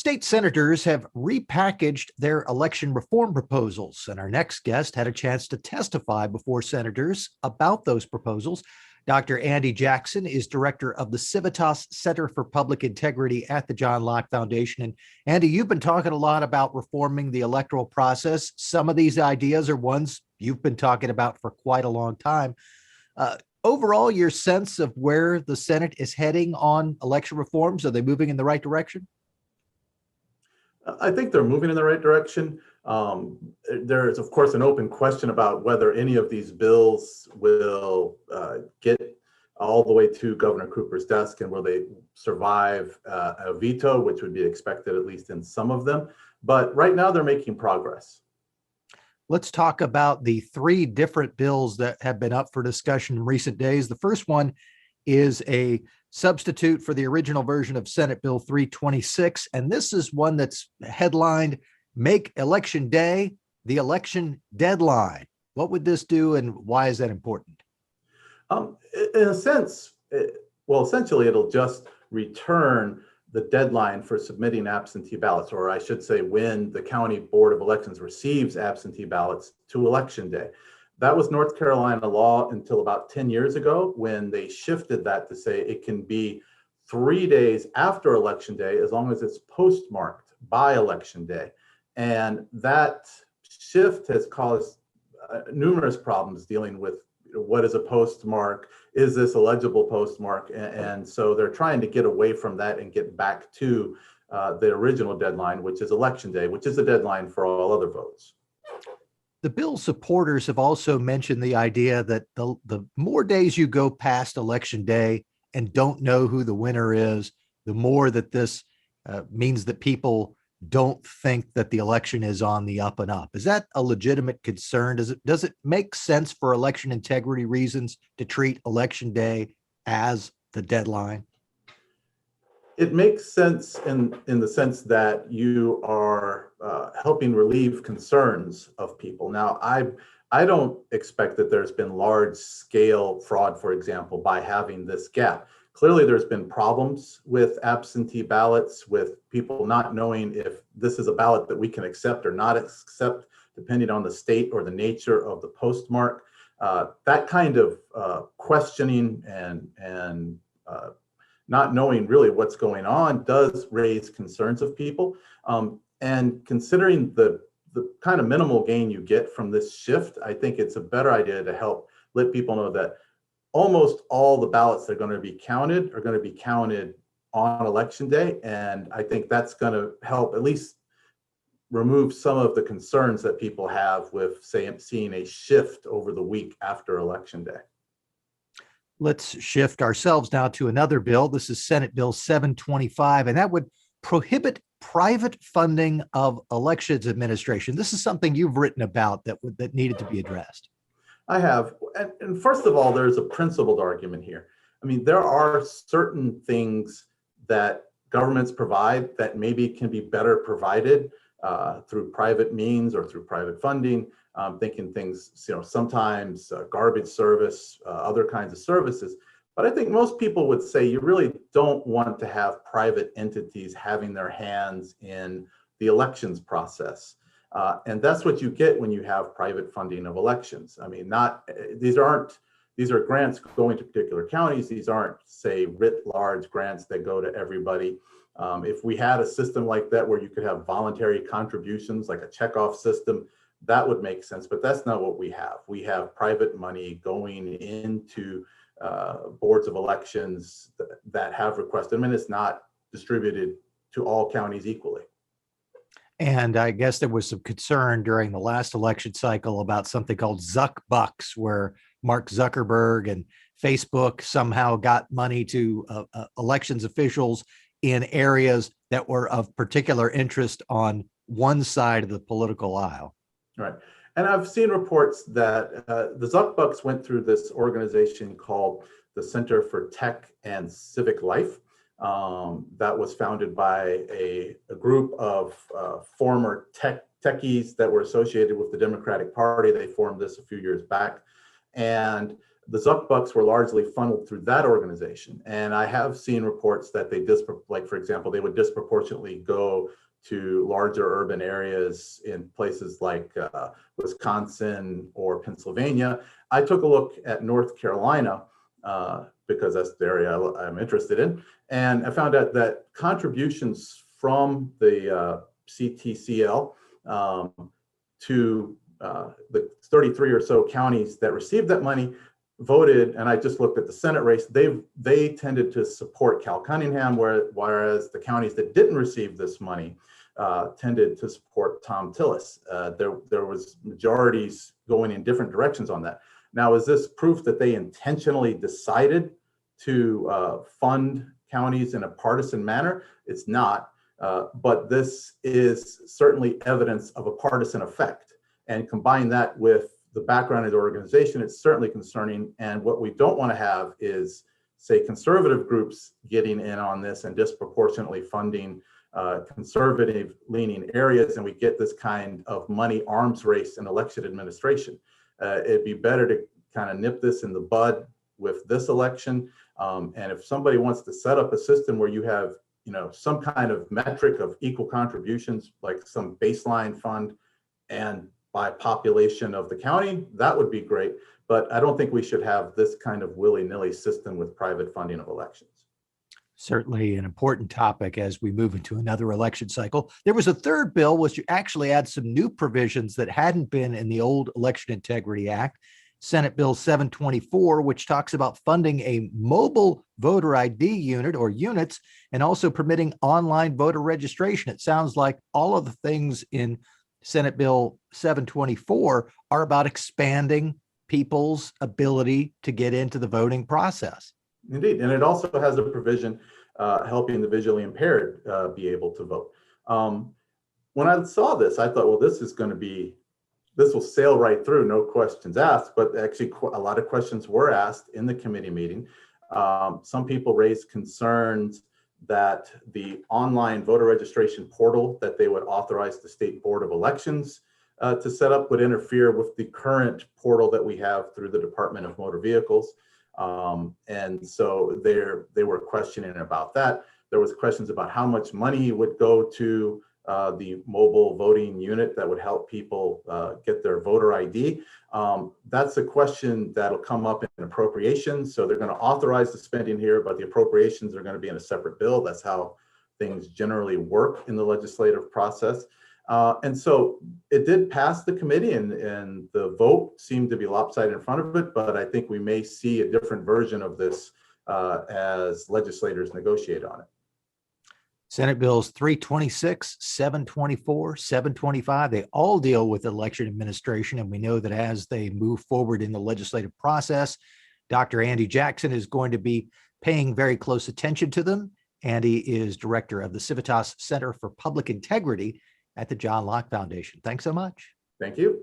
State senators have repackaged their election reform proposals, and our next guest had a chance to testify before senators about those proposals. Dr. Andy Jackson is director of the Civitas Center for Public Integrity at the John Locke Foundation. And Andy, you've been talking a lot about reforming the electoral process. Some of these ideas are ones you've been talking about for quite a long time. Overall, your sense of where the Senate is heading on election reforms, are they moving in the right direction? I think they're moving in the right direction. There is, of course, an open question about whether any of these bills will get all the way to Governor Cooper's desk, and will they survive a veto, which would be expected at least in some of them. But right now they're making progress. Let's talk about the three different bills that have been up for discussion in recent days. The first one is a substitute for the original version of Senate Bill 326. And this is one that's headlined, "Make Election Day the Election Deadline." What would this do, and why is that important? In a sense, essentially it'll just return the deadline for submitting absentee ballots, or I should say when the County Board of Elections receives absentee ballots, to Election Day. That was North Carolina law until about 10 years ago, when they shifted that to say it can be 3 days after Election Day as long as it's postmarked by Election Day. And that shift has caused numerous problems dealing with what is a postmark, is this a legible postmark? And so they're trying to get away from that and get back to the original deadline, which is Election Day, which is the deadline for all other votes. The bill's supporters have also mentioned the idea that the more days you go past Election Day and don't know who the winner is, the more that this means that people don't think that the election is on the up and up. Is that a legitimate concern? Does it make sense for election integrity reasons to treat Election Day as the deadline? It makes sense in the sense that you are helping relieve concerns of people. Now, I don't expect that there's been large scale fraud, for example, by having this gap. Clearly, there's been problems with absentee ballots, with people not knowing if this is a ballot that we can accept or not accept, depending on the state or the nature of the postmark. That kind of questioning and not knowing really what's going on does raise concerns of people. And considering the kind of minimal gain you get from this shift, I think it's a better idea to help let people know that almost all the ballots that are going to be counted are going to be counted on Election Day. And I think that's going to help at least remove some of the concerns that people have with, say, seeing a shift over the week after Election Day. Let's shift ourselves now to another bill. This is Senate Bill 725, and that would prohibit private funding of elections administration. This is something you've written about that needed to be addressed. I have. And first of all, there's a principled argument here. I mean, there are certain things that governments provide that maybe can be better provided through private means or through private funding. Thinking things, sometimes garbage service, other kinds of services. But I think most people would say you really don't want to have private entities having their hands in the elections process. And that's what you get when you have private funding of elections. I mean, these are grants going to particular counties. These aren't, say, writ large grants that go to everybody. If we had a system like that where you could have voluntary contributions, like a checkoff system, that would make sense, but that's not what we have. We have private money going into boards of elections that have requested. I mean, it's not distributed to all counties equally. And I guess there was some concern during the last election cycle about something called Zuckbucks, where Mark Zuckerberg and Facebook somehow got money to elections officials in areas that were of particular interest on one side of the political aisle. Right. And I've seen reports that the Zuckbucks went through this organization called the Center for Tech and Civic Life. That was founded by a group of former techies that were associated with the Democratic Party. They formed this a few years back. And the Zuckbucks were largely funneled through that organization. And I have seen reports that they like, for example, they would disproportionately go to larger urban areas in places like Wisconsin or Pennsylvania. I took a look at North Carolina because that's the area I'm interested in. And I found out that contributions from the CTCL to the 33 or so counties that received that money voted, and I just looked at the Senate race, they tended to support Cal Cunningham, whereas the counties that didn't receive this money tended to support Tom Tillis. There was majorities going in different directions on that. Now, is this proof that they intentionally decided to fund counties in a partisan manner? It's not, but this is certainly evidence of a partisan effect. And combine that with the background of the organization, it's certainly concerning. And what we don't want to have is, say, conservative groups getting in on this and disproportionately funding conservative leaning areas, and we get this kind of money arms race in election administration. It'd be better to kind of nip this in the bud with this election. And if somebody wants to set up a system where you have, some kind of metric of equal contributions, like some baseline fund and by population of the county, that would be great. But I don't think we should have this kind of willy-nilly system with private funding of elections. Certainly an important topic as we move into another election cycle. There was a third bill which actually adds some new provisions that hadn't been in the old Election Integrity Act, Senate Bill 724, which talks about funding a mobile voter ID unit or units and also permitting online voter registration. It sounds like all of the things in Senate Bill 724 are about expanding people's ability to get into the voting process. Indeed, and it also has a provision helping the visually impaired be able to vote. When I saw this, I thought, well, this will sail right through, no questions asked, but actually a lot of questions were asked in the committee meeting. Some people raised concerns that the online voter registration portal that they would authorize the State Board of Elections to set up would interfere with the current portal that we have through the Department of Motor Vehicles. And so they were questioning about that. There was questions about how much money would go to the mobile voting unit that would help people get their voter ID. That's a question that'll come up in appropriations. So they're going to authorize the spending here, but the appropriations are going to be in a separate bill. That's how things generally work in the legislative process. And so it did pass the committee, and the vote seemed to be lopsided in front of it, but I think we may see a different version of this as legislators negotiate on it. Senate Bills 326, 724, 725, they all deal with election administration. And we know that as they move forward in the legislative process, Dr. Andy Jackson is going to be paying very close attention to them. Andy is director of the Civitas Center for Public Integrity at the John Locke Foundation. Thanks so much. Thank you.